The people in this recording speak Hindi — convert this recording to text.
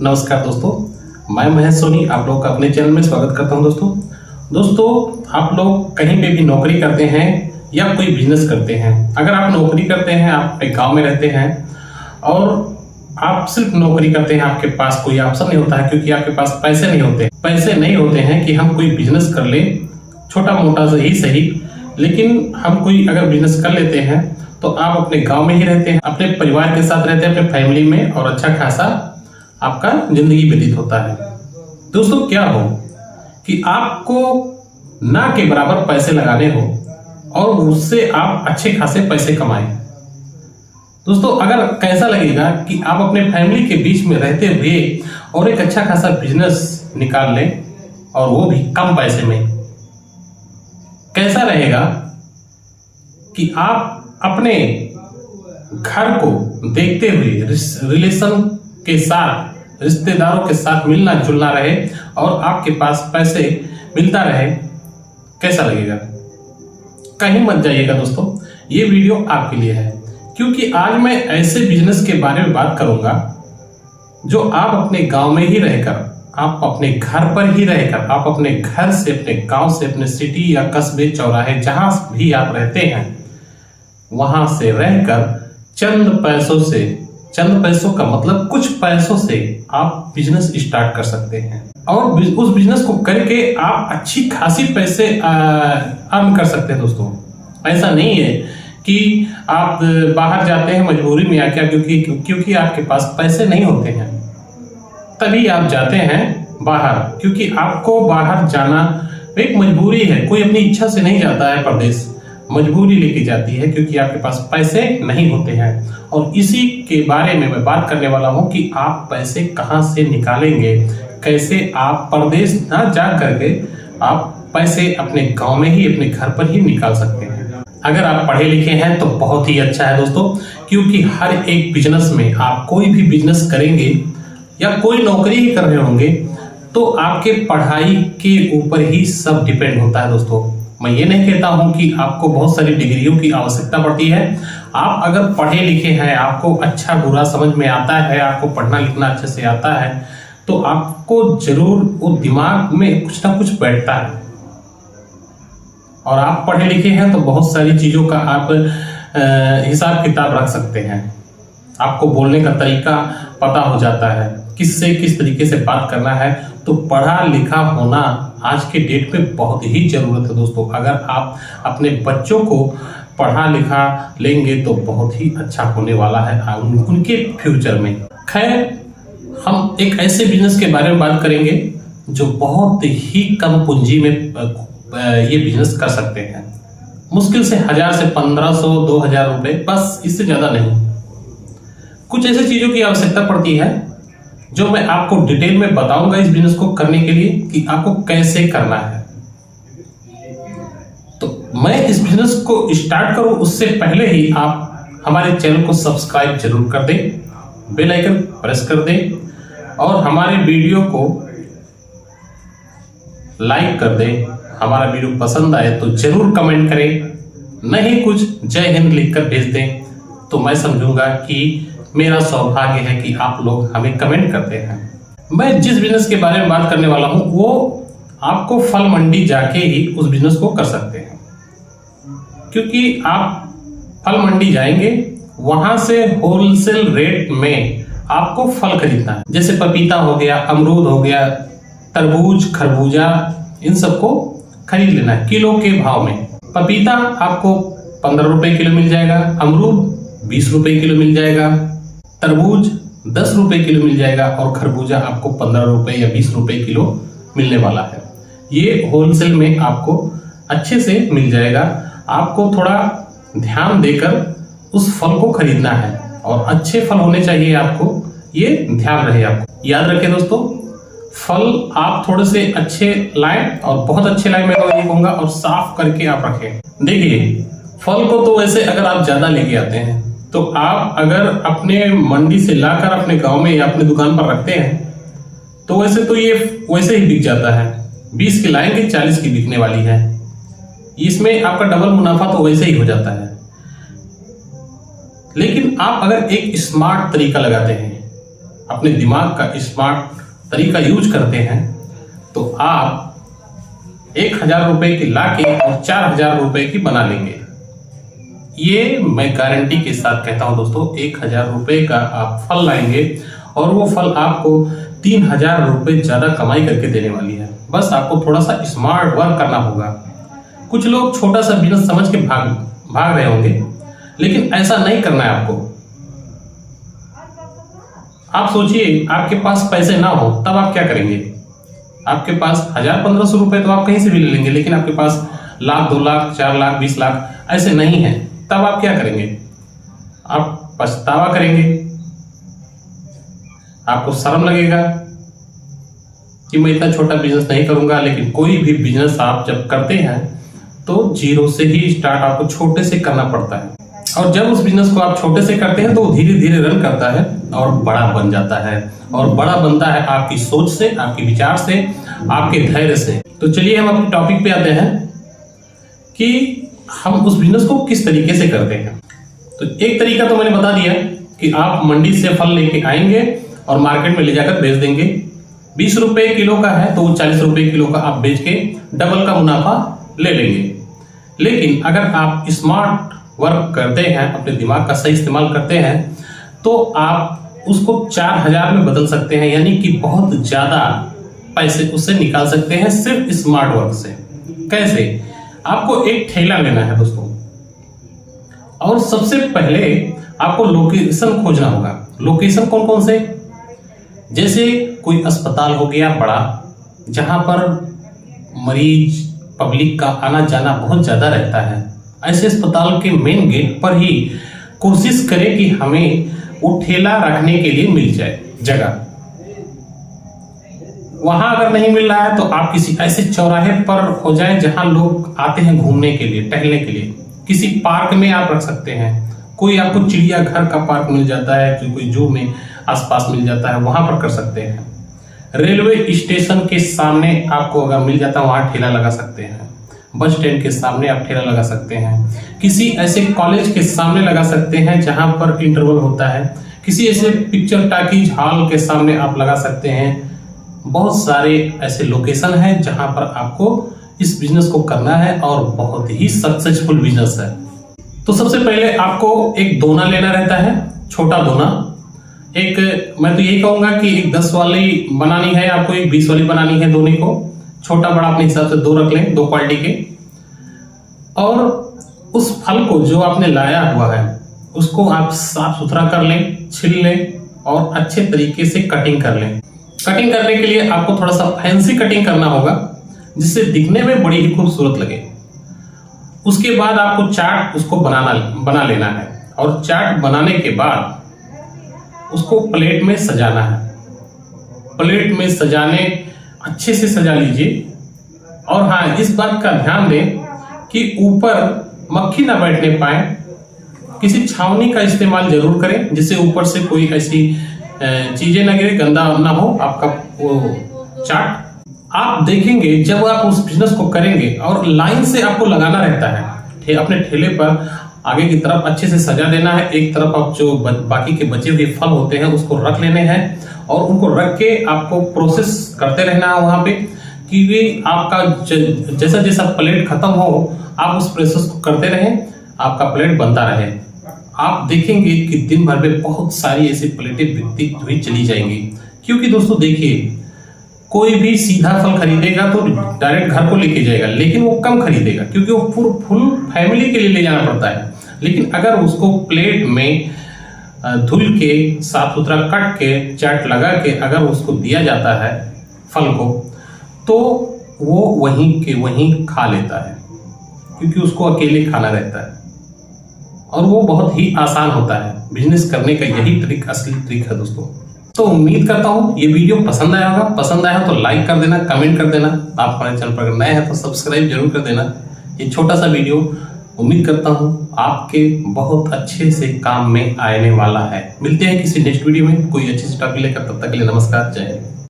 नमस्कार दोस्तों, मैं महेश सोनी आप लोग का अपने चैनल में स्वागत करता हूं। दोस्तों आप लोग कहीं पे भी नौकरी करते हैं या कोई बिजनेस करते हैं। अगर आप नौकरी करते हैं, आप एक गांव में रहते हैं और आप सिर्फ नौकरी करते हैं, आपके पास कोई ऑप्शन नहीं होता है क्योंकि आपके पास पैसे नहीं होते हैं कि हम कोई बिजनेस कर लें, छोटा मोटा से ही सही। लेकिन हम कोई अगर बिजनेस कर लेते हैं तो आप अपने गांव में ही रहते हैं, अपने परिवार के साथ रहते हैं, अपने फैमिली में, और अच्छा खासा आपका जिंदगी व्यतीत होता है। दोस्तों क्या हो कि आपको ना के बराबर पैसे लगाने हो और उससे आप अच्छे खासे पैसे कमाएं। दोस्तों अगर कैसा लगेगा कि आप अपने फैमिली के बीच में रहते हुए और एक अच्छा खासा बिजनेस निकाल लें और वो भी कम पैसे में, कैसा रहेगा कि आप अपने घर को देखते हुए रिलेशन के साथ, रिश्तेदारों के साथ मिलना जुलना रहे और आपके पास पैसे मिलता रहे। कैसा लगेगा? कहीं मत जाइएगा दोस्तों, ये वीडियो आपके लिए है क्योंकि आज मैं ऐसे बिजनेस के बारे में बात करूंगा जो आप अपने गांव में ही रहकर, आप अपने घर पर ही रहकर, आप अपने घर से, अपने गांव से, अपने सिटी या कस्बे चौराहे जहां भी आप रहते हैं वहां से रहकर चंद पैसों का मतलब कुछ पैसों से आप बिजनेस स्टार्ट कर सकते हैं और उस बिजनेस को करके आप अच्छी खासी पैसे अर्न कर सकते हैं। दोस्तों ऐसा नहीं है कि आप बाहर जाते हैं मजबूरी में आके, क्योंकि आपके पास पैसे नहीं होते हैं तभी आप जाते हैं बाहर, क्योंकि आपको बाहर जाना एक मजबूरी है। कोई अपनी इच्छा से नहीं जाता है परदेश, मजबूरी लेके जाती है क्योंकि आपके पास पैसे नहीं होते हैं। और इसी के बारे में मैं बात करने वाला हूं कि आप पैसे कहां से निकालेंगे, कैसे आप परदेश ना जा करके आप पैसे अपने गांव में ही, अपने घर पर ही निकाल सकते हैं। अगर आप पढ़े लिखे हैं तो बहुत ही अच्छा है दोस्तों, क्योंकि हर एक बिजनेस में, आप कोई भी बिजनेस करेंगे या कोई नौकरी ही कर रहे होंगे तो आपके पढ़ाई के ऊपर ही सब डिपेंड होता है। दोस्तों मैं ये नहीं कहता हूं कि आपको बहुत सारी डिग्रियों की आवश्यकता पड़ती है। आप अगर पढ़े लिखे हैं, आपको अच्छा बुरा समझ में आता है, आपको पढ़ना लिखना अच्छे से आता है, तो आपको जरूर वो दिमाग में कुछ ना कुछ बैठता है। और आप पढ़े लिखे हैं तो बहुत सारी चीजों का आप हिसाब किताब रख सकते हैं। आपको बोलने का तरीका पता हो जाता है, किससे किस तरीके से बात करना है। तो पढ़ा लिखा होना आज के डेट में बहुत ही जरूरत है दोस्तों। अगर आप अपने बच्चों को पढ़ा लिखा लेंगे तो बहुत ही अच्छा होने वाला है उनके फ्यूचर में। खैर, हम एक ऐसे बिजनेस के बारे में बात करेंगे जो बहुत ही कम पूंजी में ये बिजनेस कर सकते हैं। मुश्किल से 1000 से 1500 2000 रुपए, बस इससे ज्यादा नहीं। कुछ ऐसी चीजों की आवश्यकता पड़ती है जो मैं आपको डिटेल में बताऊंगा इस बिजनेस को करने के लिए कि आपको कैसे करना है। तो मैं इस बिजनेस को स्टार्ट करूं उससे पहले ही आप हमारे चैनल को सब्सक्राइब जरूर कर दें, बेल आइकन प्रेस कर दें और हमारे वीडियो को लाइक कर दें। हमारा वीडियो पसंद आए तो जरूर कमेंट करें, नहीं कुछ जय हिंद लिखकर भेज दें तो मैं समझूंगा कि मेरा सौभाग्य है कि आप लोग हमें कमेंट करते हैं। मैं जिस बिजनेस के बारे में बात करने वाला हूं वो आपको फल मंडी जाके ही उस बिजनेस को कर सकते हैं, क्योंकि आप फल मंडी जाएंगे, वहां से होलसेल रेट में आपको फल खरीदना है। जैसे पपीता हो गया, अमरूद हो गया, तरबूज, खरबूजा, इन सबको खरीद लेना है किलो के भाव में। पपीता आपको 15 रुपए किलो मिल जाएगा, अमरूद 20 रुपए किलो मिल जाएगा, तरबूज 10 रुपए किलो मिल जाएगा और खरबूजा आपको 15 रुपए या 20 रुपए किलो मिलने वाला है। ये होलसेल में आपको अच्छे से मिल जाएगा। आपको थोड़ा ध्यान देकर उस फल को खरीदना है और अच्छे फल होने चाहिए, आपको ये ध्यान रहे। आपको याद रखें दोस्तों, फल आप थोड़े से अच्छे लाएं और बहुत अच्छे लाएं, मैं तो ये कहूंगा, और साफ करके आप रखें। देखिए फल को तो वैसे अगर आप ज्यादा लेके आते हैं तो आप अगर अपने मंडी से लाकर अपने गांव में या अपने दुकान पर रखते हैं तो वैसे तो ये वैसे ही बिक जाता है। 20 की लाएंगे 40 की बिकने वाली है, इसमें आपका डबल मुनाफा तो वैसे ही हो जाता है। लेकिन आप अगर एक स्मार्ट तरीका लगाते हैं अपने दिमाग का स्मार्ट तरीका यूज करते हैं तो आप 1,000 रुपए की लाके और 4,000 रुपए की बना लेंगे। ये मैं गारंटी के साथ कहता हूं दोस्तों, 1,000 रुपए का आप फल लाएंगे और वो फल आपको 3,000 रुपए ज्यादा कमाई करके देने वाली है। बस आपको थोड़ा सा स्मार्ट वर्क करना होगा। कुछ लोग छोटा सा बिजनेस समझ के भाग रहे होंगे, लेकिन ऐसा नहीं करना है आपको। आप सोचिए, आपके पास पैसे ना हो तब आप क्या करेंगे? आपके पास 1,000-1,500 रुपए तो आप कहीं से भी ले लेंगे, लेकिन आपके पास 1,00,000, 2,00,000, 4,00,000, 20,00,000 ऐसे नहीं है, तब आप क्या करेंगे? आप पछतावा करेंगे, आपको शर्म लगेगा कि मैं इतना छोटा बिजनेस नहीं करूंगा। लेकिन कोई भी बिजनेस आप जब करते हैं तो जीरो से ही स्टार्ट आपको छोटे से करना पड़ता है, और जब उस बिजनेस को आप छोटे से करते हैं तो धीरे धीरे रन करता है और बड़ा बन जाता है। और बड़ा बनता है आपकी सोच से, आपके विचार से, आपके धैर्य से। तो चलिए हम अपने टॉपिक पे आते हैं कि हम उस बिजनेस को किस तरीके से करते हैं। तो एक तरीका तो मैंने बता दिया कि आप मंडी से फल लेके आएंगे और मार्केट में ले जाकर बेच देंगे। 20 रुपए किलो का है तो वो 40 रुपए किलो का आप बेच के डबल का मुनाफा ले लेंगे। लेकिन अगर आप स्मार्ट वर्क करते हैं, अपने दिमाग का सही इस्तेमाल करते हैं, तो आप उसको 4,000 में बदल सकते हैं, यानी कि बहुत ज्यादा पैसे उससे निकाल सकते हैं सिर्फ स्मार्ट वर्क से। कैसे? आपको एक ठेला लेना है दोस्तों, और सबसे पहले आपको लोकेशन खोजना होगा। लोकेशन कौन कौन से? जैसे कोई अस्पताल हो गया बड़ा, जहां पर मरीज पब्लिक का आना जाना बहुत ज्यादा रहता है। ऐसे अस्पताल के मेन गेट पर ही कोशिश करें कि हमें वो ठेला रखने के लिए मिल जाए जगह। वहां अगर नहीं मिल रहा है तो आप किसी ऐसे चौराहे पर हो जाए जहां लोग आते हैं घूमने के लिए, टहलने के लिए। किसी पार्क में आप रख सकते हैं। कोई आपको चिड़ियाघर का पार्क मिल जाता है, कोई जू में आसपास मिल जाता है, वहां पर कर सकते हैं। रेलवे स्टेशन के सामने आपको अगर मिल जाता है वहां ठेला लगा सकते हैं। बस स्टैंड के सामने आप ठेला लगा सकते हैं। किसी ऐसे कॉलेज के सामने लगा सकते हैं जहां पर इंटरवल होता है। किसी ऐसे पिक्चर टाकीज हॉल के सामने आप लगा सकते हैं। बहुत सारे ऐसे लोकेशन हैं जहां पर आपको इस बिजनेस को करना है और बहुत ही सक्सेसफुल बिजनेस है। तो सबसे पहले आपको एक दोना लेना रहता है, छोटा दोना। एक मैं तो यही कहूंगा कि एक 10 वाली बनानी है आपको, एक 20 वाली बनानी है दोने को। छोटा बड़ा अपने हिसाब से 2 रख लें, 2 क्वालिटी के। और उस फल को जो आपने लाया हुआ है उसको आप साफ सुथरा कर लें, छिल लें और अच्छे तरीके से कटिंग कर लें। कटिंग करने के लिए आपको थोड़ा सा फैंसी कटिंग करना होगा जिससे दिखने में बड़ी ही खूबसूरत लगे। उसके बाद आपको चाट उसको बना लेना है, और चाट बनाने के बाद उसको प्लेट में सजाना है। प्लेट में सजाने अच्छे से सजा लीजिए। और हाँ, इस बात का ध्यान दें कि ऊपर मक्खी ना बैठने पाए। किसी छावनी का इस्तेमाल जरूर करें जिससे ऊपर से कोई ऐसी चीजें ना गिरे, गंदा ना हो आपका वो चाट। आप देखेंगे जब आप उस बिजनेस को करेंगे और लाइन से आपको लगाना रहता है अपने ठेले पर, आगे की तरफ अच्छे से सजा देना है। एक तरफ आप जो बाकी के बचे हुए फल होते हैं उसको रख लेने हैं, और उनको रख के आपको प्रोसेस करते रहना है वहां पे, कि आपका जैसा जैसा प्लेट खत्म हो आप उस प्रोसेस को करते रहें, आपका प्लेट बनता रहे। आप देखेंगे कि दिन भर में बहुत सारी ऐसी प्लेटें बिकती हुई चली जाएंगी। क्योंकि दोस्तों देखिए, कोई भी सीधा फल खरीदेगा तो डायरेक्ट घर को लेके जाएगा, लेकिन वो कम खरीदेगा क्योंकि वो फुल फैमिली के लिए ले जाना पड़ता है। लेकिन अगर उसको प्लेट में धुल के साफ सुथरा कट के चाट लगा के अगर उसको दिया जाता है फल को, तो वो वहीं के वहीं खा लेता है, क्योंकि उसको अकेले खाना रहता है और वो बहुत ही आसान होता है। बिजनेस करने का यही ट्रिक, असली ट्रिक है दोस्तों। तो उम्मीद करता हूँ ये वीडियो पसंद आया होगा। पसंद आया हो तो लाइक कर देना, कमेंट कर देना। आप हमारे चैनल पर अगर नए हैं तो सब्सक्राइब जरूर कर देना। ये छोटा सा वीडियो उम्मीद करता हूँ आपके बहुत अच्छे से काम में आने वाला है। मिलते हैं किसी नेक्स्ट वीडियो में कोई अच्छी सी टॉपिक लेकर, तब तक के लिए नमस्कार, जय हिंद।